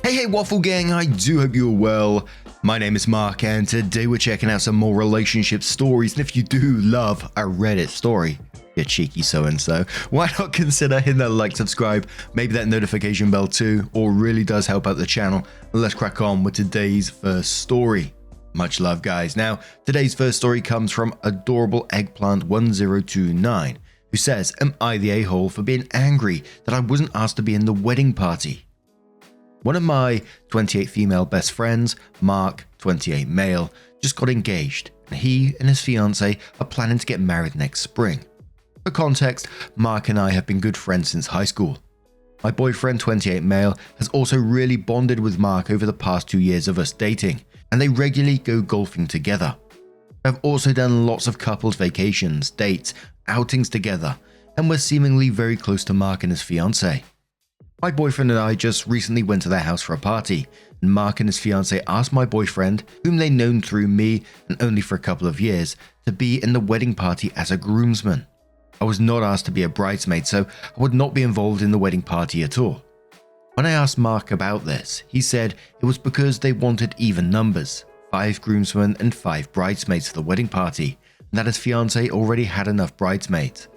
Hey Waffle Gang, I do hope you're well. My name is Mark and today we're checking out some more relationship stories, and if you do love a Reddit story, you cheeky so-and-so, why not consider hitting that like, subscribe, maybe that notification bell too, or really does help out the channel. Let's crack on with today's first story. Much love guys. Now, today's first story comes from Adorable Eggplant 1029, who says, am I the a-hole for being angry that I wasn't asked to be in the wedding party? One of my 28 female best friends, Mark, 28 male, just got engaged, and he and his fiancée are planning to get married next spring. For context, Mark and I have been good friends since high school. My boyfriend, 28 male, has also really bonded with Mark over the past 2 years of us dating, and they regularly go golfing together. I've also done lots of couples vacations, dates, outings together, and we're seemingly very close to Mark and his fiancée. My boyfriend and I just recently went to their house for a party, and Mark and his fiancée asked my boyfriend, whom they known through me and only for a couple of years, to be in the wedding party as a groomsman. I was not asked to be a bridesmaid, so I would not be involved in the wedding party at all. When I asked Mark about this, he said it was because they wanted even numbers, 5 groomsmen and 5 bridesmaids for the wedding party, and that his fiancée already had enough bridesmaids.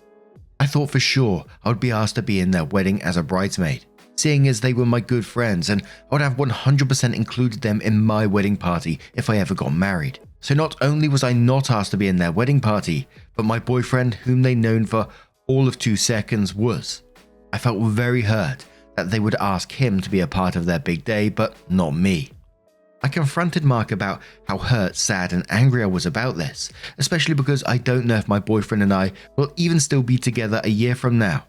I thought for sure I would be asked to be in their wedding as a bridesmaid, seeing as they were my good friends, and I would have 100% included them in my wedding party if I ever got married. So not only was I not asked to be in their wedding party, but my boyfriend, whom they known for all of 2 seconds, was. I felt very hurt that they would ask him to be a part of their big day, but not me. I confronted Mark about how hurt, sad and angry I was about this, especially because I don't know if my boyfriend and I will even still be together a year from now.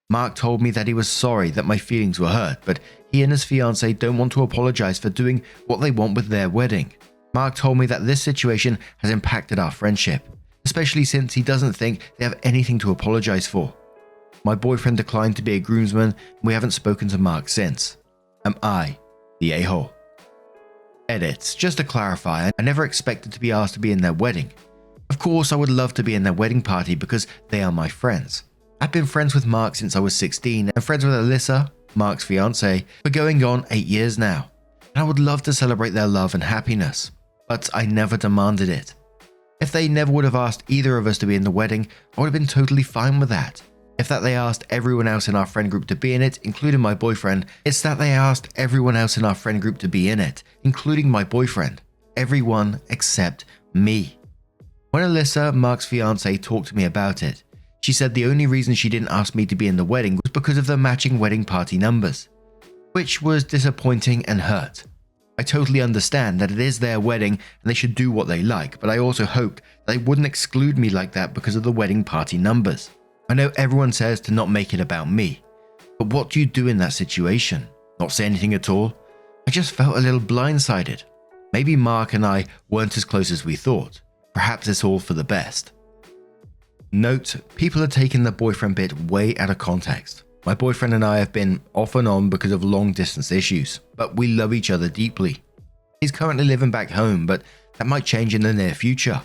Mark told me that he was sorry that my feelings were hurt, but he and his fiancée don't want to apologize for doing what they want with their wedding. Mark told me that this situation has impacted our friendship, especially since he doesn't think they have anything to apologize for. My boyfriend declined to be a groomsman, and we haven't spoken to Mark since. Am I the a-hole? Edits. Just to clarify, I never expected to be asked to be in their wedding. Of course, I would love to be in their wedding party because they are my friends. I've been friends with Mark since I was 16 and friends with Alyssa, Mark's fiancée, for going on 8 years now. And I would love to celebrate their love and happiness, but I never demanded it. If they never would have asked either of us to be in the wedding, I would have been totally fine with that. If that they asked everyone else in our friend group to be in it, including my boyfriend, it's that they asked everyone else in our friend group to be in it, including my boyfriend. Everyone except me. When Alyssa, Mark's fiancée, talked to me about it, she said the only reason she didn't ask me to be in the wedding was because of the matching wedding party numbers, which was disappointing and hurt. I totally understand that it is their wedding and they should do what they like, but I also hoped that they wouldn't exclude me like that because of the wedding party numbers. I know everyone says to not make it about me, but what do you do in that situation? Not say anything at all? I just felt a little blindsided. Maybe Mark and I weren't as close as we thought. Perhaps it's all for the best. Note, people are taking the boyfriend bit way out of context. My boyfriend and I have been off and on because of long distance issues, but we love each other deeply. He's currently living back home, but that might change in the near future.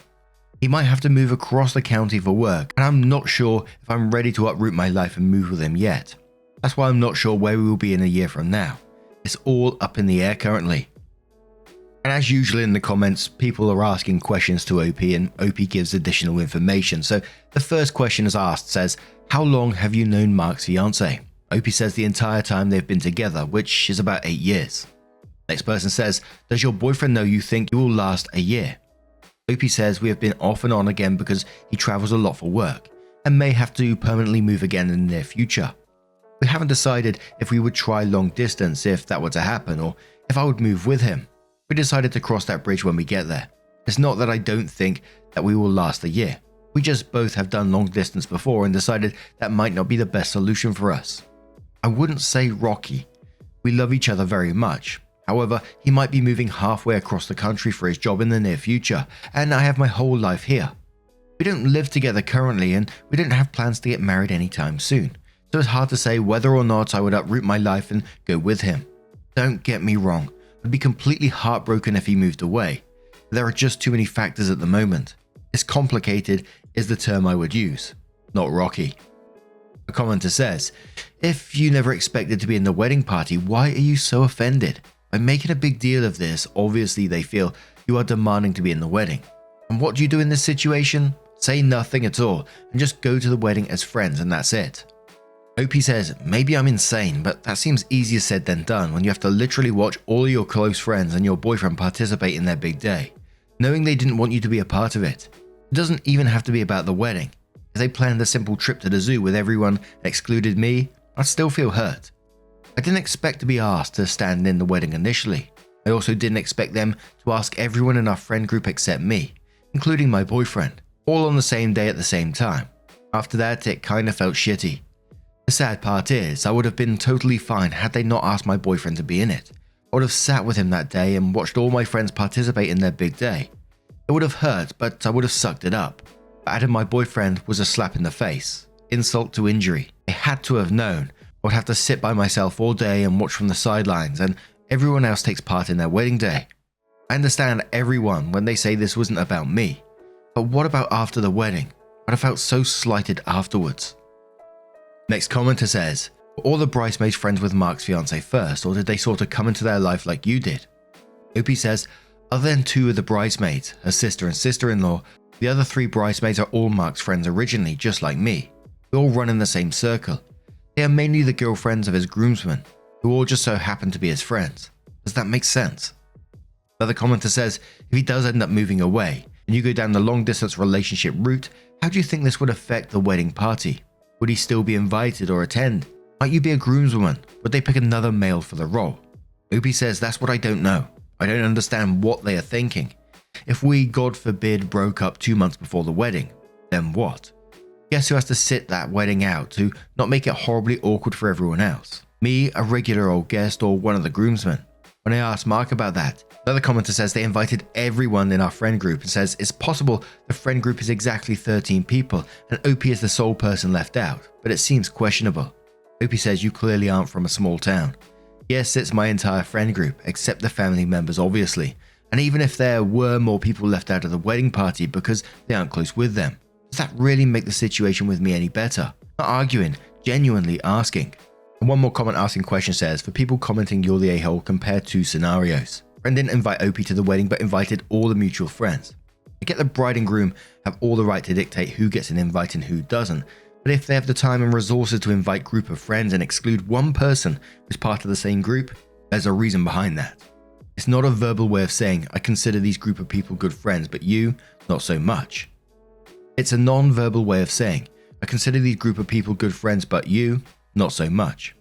He might have to move across the county for work, and I'm not sure if I'm ready to uproot my life and move with him yet. That's why I'm not sure where we will be in a year from now. It's all up in the air currently. And as usual in the comments, people are asking questions to OP and OP gives additional information. So the first question is asked says, how long have you known Mark's fiancée? OP says the entire time they've been together, which is about 8 years. Next person says, does your boyfriend know you think you will last a year? OP says we have been off and on again because he travels a lot for work and may have to permanently move again in the near future. We haven't decided if we would try long distance if that were to happen or if I would move with him. We decided to cross that bridge when we get there. It's not that I don't think that we will last a year. We just both have done long distance before and decided that might not be the best solution for us. I wouldn't say rocky. We love each other very much. However, he might be moving halfway across the country for his job in the near future, and I have my whole life here. We don't live together currently and we don't have plans to get married anytime soon, so it's hard to say whether or not I would uproot my life and go with him. Don't get me wrong. I'd be completely heartbroken if he moved away. There are just too many factors at the moment. It's complicated is the term I would use, not rocky. A commenter says, if you never expected to be in the wedding party, why are you so offended? By making a big deal of this, obviously they feel you are demanding to be in the wedding. And what do you do in this situation? Say nothing at all and just go to the wedding as friends and that's it. OP says, maybe I'm insane, but that seems easier said than done when you have to literally watch all of your close friends and your boyfriend participate in their big day, knowing they didn't want you to be a part of it. It doesn't even have to be about the wedding. If they planned a simple trip to the zoo with everyone and excluded me, I'd still feel hurt. I didn't expect to be asked to stand in the wedding initially. I also didn't expect them to ask everyone in our friend group except me, including my boyfriend, all on the same day at the same time. After that, it kinda felt shitty. The sad part is, I would have been totally fine had they not asked my boyfriend to be in it. I would have sat with him that day and watched all my friends participate in their big day. It would have hurt, but I would have sucked it up. But adding my boyfriend was a slap in the face, insult to injury. I had to have known. I would have to sit by myself all day and watch from the sidelines, and everyone else takes part in their wedding day. I understand everyone when they say this wasn't about me, but what about after the wedding? I'd have felt so slighted afterwards. Next commenter says, were all the bridesmaids friends with Mark's fiance first, or did they sort of come into their life like you did? OP says, other than two of the bridesmaids, her sister and sister-in-law, the other three bridesmaids are all Mark's friends originally, just like me. We all run in the same circle. They are mainly the girlfriends of his groomsmen, who all just so happen to be his friends. Does that make sense? Another commenter says, if he does end up moving away, and you go down the long-distance relationship route, how do you think this would affect the wedding party? Would he still be invited or attend? Might you be a groomswoman? Would they pick another male for the role? OP says, that's what I don't know. I don't understand what they are thinking. If we, God forbid, broke up 2 months before the wedding, then what? Guess who has to sit that wedding out to not make it horribly awkward for everyone else? Me, a regular old guest, or one of the groomsmen? When I asked Mark about that, the other commenter says they invited everyone in our friend group and says it's possible the friend group is exactly 13 people and OP is the sole person left out, but it seems questionable. OP says you clearly aren't from a small town. Yes, it's my entire friend group, except the family members obviously, and even if there were more people left out of the wedding party because they aren't close with them, does that really make the situation with me any better? Not arguing, genuinely asking. And one more comment asking question says, for people commenting you're the a-hole, compare two scenarios. Friend didn't invite OP to the wedding but invited all the mutual friends. I get the bride and groom have all the right to dictate who gets an invite and who doesn't, but if they have the time and resources to invite group of friends and exclude one person who's part of the same group, there's a reason behind that. It's not a verbal way of saying I consider these group of people good friends but you, not so much. It's a non-verbal way of saying I consider these group of people good friends but you, not so much.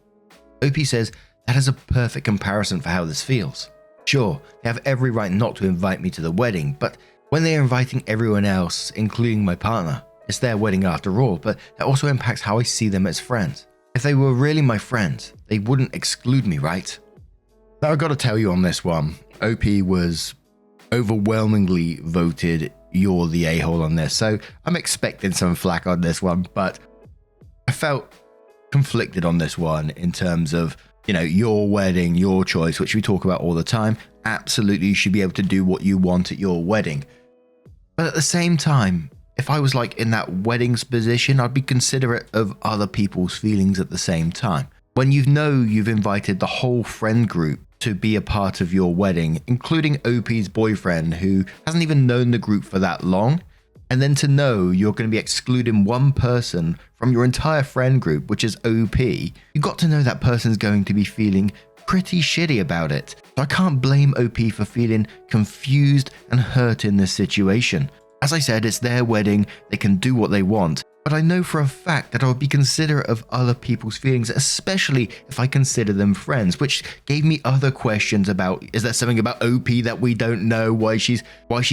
OP says that is a perfect comparison for how this feels. Sure, they have every right not to invite me to the wedding, but when they are inviting everyone else, including my partner, it's their wedding after all, but that also impacts how I see them as friends. If they were really my friends, they wouldn't exclude me, right? Now I've got to tell you on this one, OP was overwhelmingly voted you're the a-hole on this, so I'm expecting some flack on this one, but I felt conflicted on this one in terms of, you know, your wedding, your choice, which we talk about all the time. Absolutely, you should be able to do what you want at your wedding. But at the same time, if I was like in that wedding's position, I'd be considerate of other people's feelings at the same time. When you know you've invited the whole friend group to be a part of your wedding, including OP's boyfriend who hasn't even known the group for that long, and then to know you're going to be excluding one person from your entire friend group, which is OP, you got to know that person's going to be feeling pretty shitty about it. So I can't blame OP for feeling confused and hurt in this situation. As I said, it's their wedding, they can do what they want, but I know for a fact that I would be considerate of other people's feelings, especially if I consider them friends, which gave me other questions about, is there something about OP that we don't know, why she's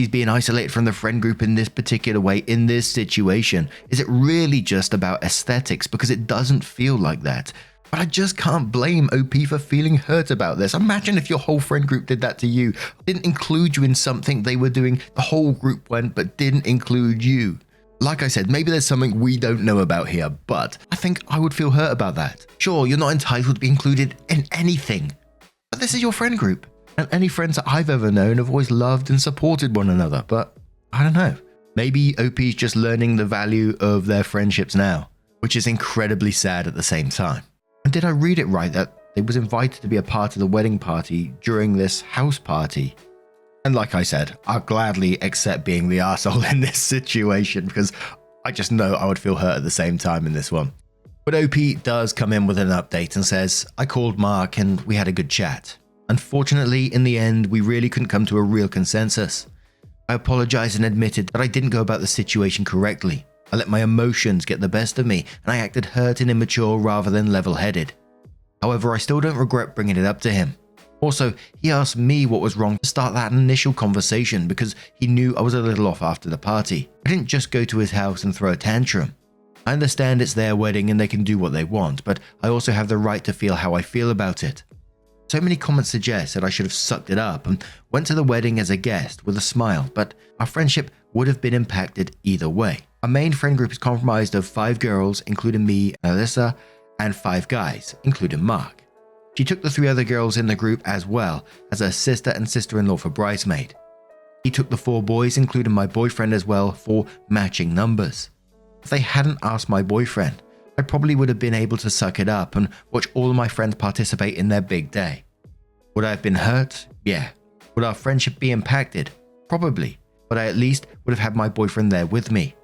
being isolated from the friend group in this particular way, in this situation? Is it really just about aesthetics? Because it doesn't feel like that. But I just can't blame OP for feeling hurt about this. Imagine if your whole friend group did that to you, didn't include you in something they were doing, the whole group went, but didn't include you. Like I said, maybe there's something we don't know about here, but I think I would feel hurt about that. Sure, you're not entitled to be included in anything, but this is your friend group. And any friends that I've ever known have always loved and supported one another, but I don't know. Maybe OP's just learning the value of their friendships now. which is incredibly sad at the same time. And did I read it right that they was invited to be a part of the wedding party during this house party? And like I said, I'll gladly accept being the arsehole in this situation because I just know I would feel hurt at the same time in this one. But OP does come in with an update and says, I called Mark and we had a good chat. Unfortunately, in the end, we really couldn't come to a real consensus. I apologized and admitted that I didn't go about the situation correctly. I let my emotions get the best of me and I acted hurt and immature rather than level-headed. However, I still don't regret bringing it up to him. Also, he asked me what was wrong to start that initial conversation because he knew I was a little off after the party. I didn't just go to his house and throw a tantrum. I understand it's their wedding and they can do what they want, but I also have the right to feel how I feel about it. So many comments suggest that I should have sucked it up and went to the wedding as a guest with a smile, but our friendship would have been impacted either way. Our main friend group is comprised of 5 girls, including me and Alyssa, and 5 guys, including Mark. She took the 3 other girls in the group as well as her sister and sister-in-law for bridesmaid. He took the 4 boys, including my boyfriend as well, for matching numbers. If they hadn't asked my boyfriend, I probably would have been able to suck it up and watch all of my friends participate in their big day. Would I have been hurt? Yeah. Would our friendship be impacted? Probably, but I at least would have had my boyfriend there with me.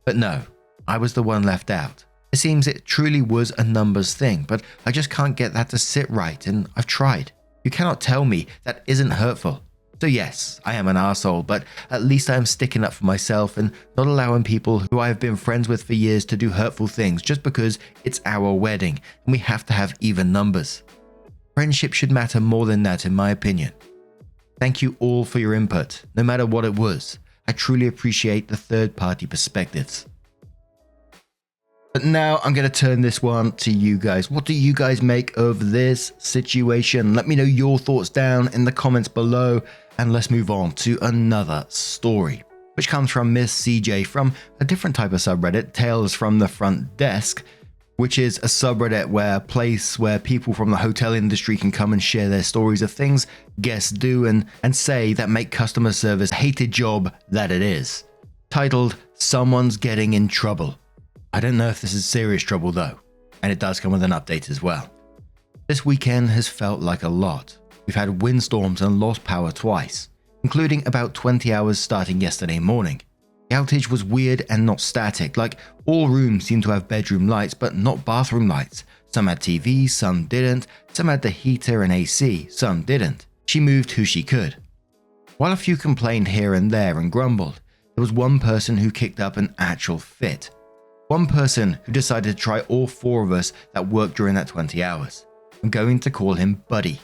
But no, I was the one left out. It seems it truly was a numbers thing, but I just can't get that to sit right and I've tried. You cannot tell me that isn't hurtful. So yes, I am an arsehole, but at least I am sticking up for myself and not allowing people who I have been friends with for years to do hurtful things just because it's our wedding and we have to have even numbers. Friendship should matter more than that in my opinion. Thank you all for your input, no matter what it was. I truly appreciate the third-party perspectives. But now I'm going to turn this one to you guys. What do you guys make of this situation? Let me know your thoughts down in the comments below. And let's move on to another story, which comes from Miss CJ from a different type of subreddit, Tales from the Front Desk, which is a subreddit place where people from the hotel industry can come and share their stories of things guests do and say that make customer service a hated job that it is. Titled, Someone's Getting in Trouble. I don't know if this is serious trouble though, and it does come with an update as well. This weekend has felt like a lot. We've had windstorms and lost power twice, including about 20 hours starting yesterday morning. The outage was weird and not static, like all rooms seemed to have bedroom lights but not bathroom lights. Some had TVs, some didn't, some had the heater and AC, some didn't. She moved who she could. While a few complained here and there and grumbled, there was one person who kicked up an actual fit. One person who decided to try all 4 of us that worked during that 20 hours. I'm going to call him Buddy.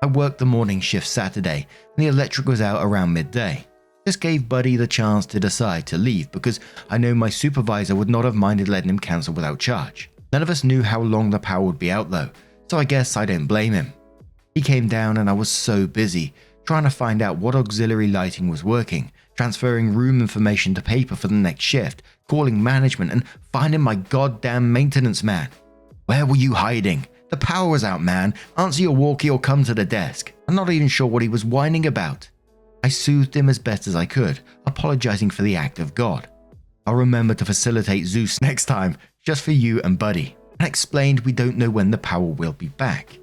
I worked the morning shift Saturday and the electric was out around midday. This gave Buddy the chance to decide to leave because I know my supervisor would not have minded letting him cancel without charge. None of us knew how long the power would be out though, so I guess I don't blame him. He came down and I was so busy trying to find out what auxiliary lighting was working, transferring room information to paper for the next shift, calling management and finding my goddamn maintenance man. Where were you hiding? The power was out, man. Answer your walkie or come to the desk. I'm not even sure what he was whining about. I soothed him as best as I could, apologizing for the act of God. I'll remember to facilitate Zeus next time, just for you and Buddy, and explained we don't know when the power will be back.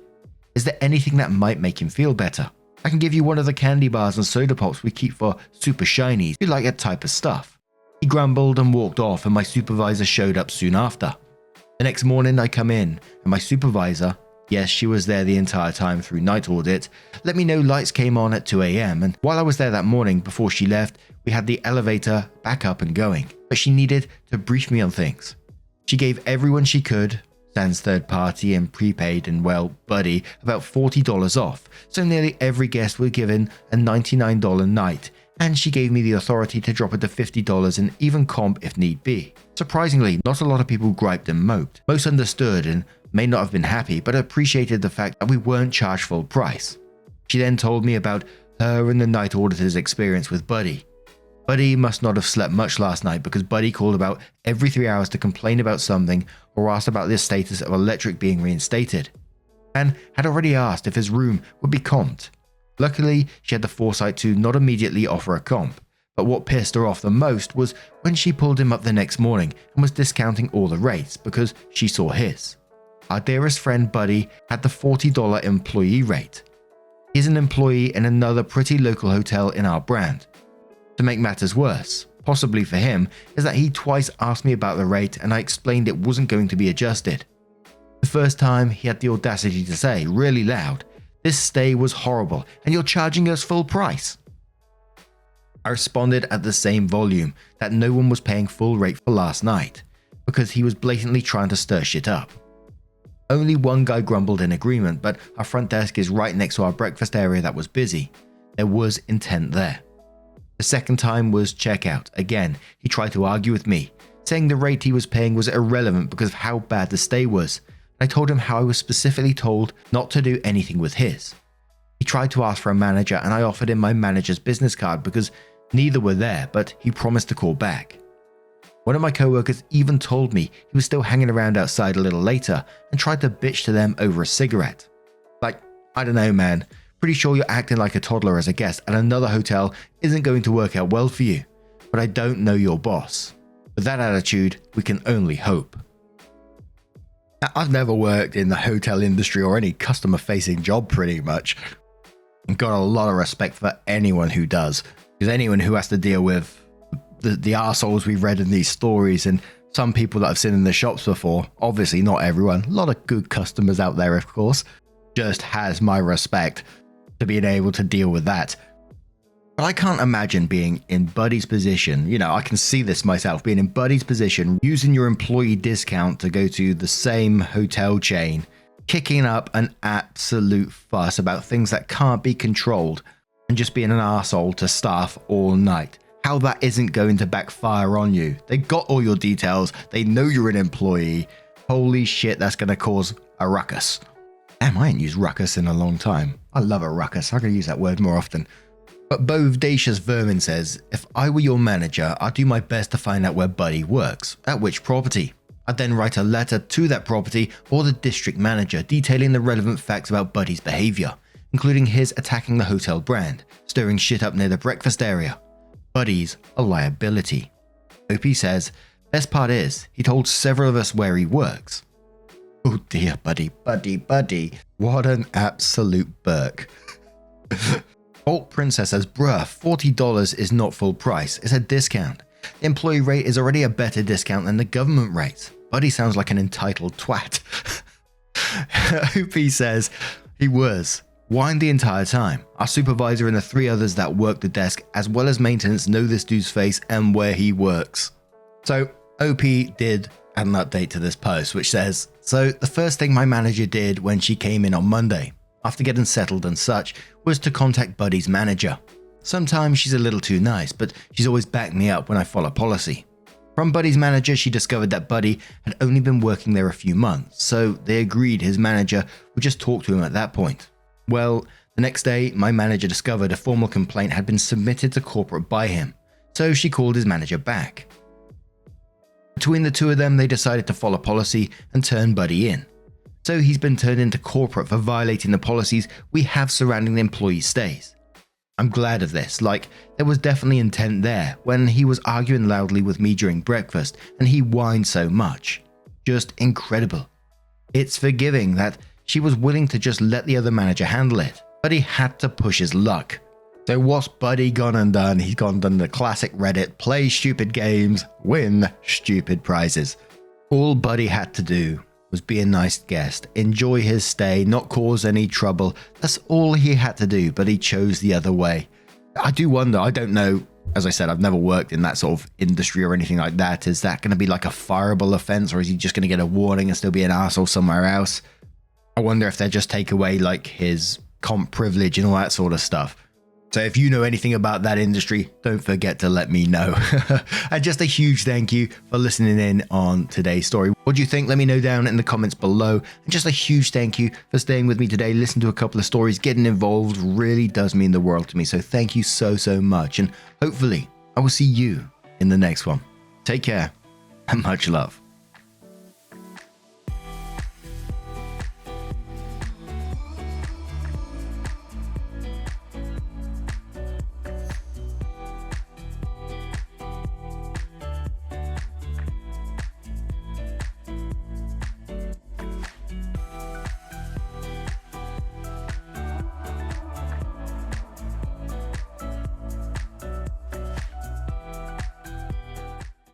Is there anything that might make him feel better? I can give you one of the candy bars and soda pops we keep for super shinies if you like that type of stuff. He grumbled and walked off and my supervisor showed up soon after. The next morning I come in and my supervisor, yes she was there the entire time through night audit, let me know lights came on at 2 AM and while I was there that morning before she left we had the elevator back up and going, but she needed to brief me on things. She gave everyone she could, sans third party and prepaid and well, Buddy, about $40 off, so nearly every guest was given a $99 night, and she gave me the authority to drop it to $50 and even comp if need be. Surprisingly, not a lot of people griped and moped. Most understood and may not have been happy, but appreciated the fact that we weren't charged full price. She then told me about her and the night auditor's experience with Buddy. Buddy must not have slept much last night because Buddy called about every 3 hours to complain about something or asked about the status of electric being reinstated, and had already asked if his room would be comped. Luckily, she had the foresight to not immediately offer a comp, But what pissed her off the most was when she pulled him up the next morning and was discounting all the rates because she saw his. Our dearest friend Buddy had the $40 employee rate. He's an employee in another pretty local hotel in our brand. To make matters worse, possibly for him, is that he twice asked me about the rate and I explained it wasn't going to be adjusted. The first time he had the audacity to say, really loud, "This stay was horrible and you're charging us full price." I responded at the same volume that no one was paying full rate for last night because he was blatantly trying to stir shit up. Only one guy grumbled in agreement, but our front desk is right next to our breakfast area that was busy. There was intent there. The second time was checkout. Again, he tried to argue with me, saying the rate he was paying was irrelevant because of how bad the stay was. I told him how I was specifically told not to do anything with his. He tried to ask for a manager and I offered him my manager's business card because neither were there, but he promised to call back. One of my coworkers even told me he was still hanging around outside a little later and tried to bitch to them over a cigarette. Like, I don't know, man. Pretty sure you're acting like a toddler as a guest at another hotel isn't going to work out well for you, but I don't know your boss. With that attitude, we can only hope. Now, I've never worked in the hotel industry or any customer-facing job pretty much. I've got a lot of respect for anyone who does, because anyone who has to deal with the arseholes we've read in these stories and some people that I've seen in the shops before, obviously not everyone, a lot of good customers out there of course, just has my respect to being able to deal with that. But I can't imagine being in Buddy's position. You know, I can see this myself, being in Buddy's position, using your employee discount to go to the same hotel chain, kicking up an absolute fuss about things that can't be controlled, and just being an arsehole to staff all night. How that isn't going to backfire on you. They got all your details, they know you're an employee. Holy shit, that's going to cause a ruckus. Damn, I ain't used ruckus in a long time. I love a ruckus, I'm going to use that word more often. But Bodacious Vermin says, if I were your manager, I'd do my best to find out where Buddy works, at which property. I'd then write a letter to that property or the district manager detailing the relevant facts about Buddy's behavior, including his attacking the hotel brand, stirring shit up near the breakfast area. Buddy's a liability. OP says, best part is, he told several of us where he works. Oh dear, Buddy. What an absolute Burke. Bolt Princess says, bruh, $40 is not full price, it's a discount. The employee rate is already a better discount than the government rate. Buddy sounds like an entitled twat. OP says, he was. Whined the entire time. Our supervisor and the 3 others that work the desk as well as maintenance know this dude's face and where he works. So OP did add an update to this post which says, so the first thing my manager did when she came in on Monday, after getting settled and such, was to contact Buddy's manager. Sometimes she's a little too nice, but she's always backed me up when I follow policy. From Buddy's manager, she discovered that Buddy had only been working there a few months, so they agreed his manager would just talk to him at that point. Well, the next day, my manager discovered a formal complaint had been submitted to corporate by him, so she called his manager back. Between the two of them, they decided to follow policy and turn Buddy in. So he's been turned into corporate for violating the policies we have surrounding the employee stays. I'm glad of this, like, there was definitely intent there when he was arguing loudly with me during breakfast and he whined so much. Just incredible. It's forgiving that she was willing to just let the other manager handle it, but he had to push his luck. So what's Buddy gone and done? He's gone and done the classic Reddit, play stupid games, win stupid prizes. All Buddy had to do was be a nice guest, enjoy his stay, not cause any trouble. That's all he had to do, but he chose the other way. I do wonder, I don't know, as I said, I've never worked in that sort of industry or anything like that. Is that going to be like a fireable offense, or is he just going to get a warning and still be an asshole somewhere else? I wonder if they just take away like his comp privilege and all that sort of stuff. So if you know anything about that industry, don't forget to let me know. And just a huge thank you for listening in on today's story. What do you think? Let me know down in the comments below. And just a huge thank you for staying with me today. Listen to a couple of stories. Getting involved really does mean the world to me. So thank you so much. And hopefully I will see you in the next one. Take care and much love.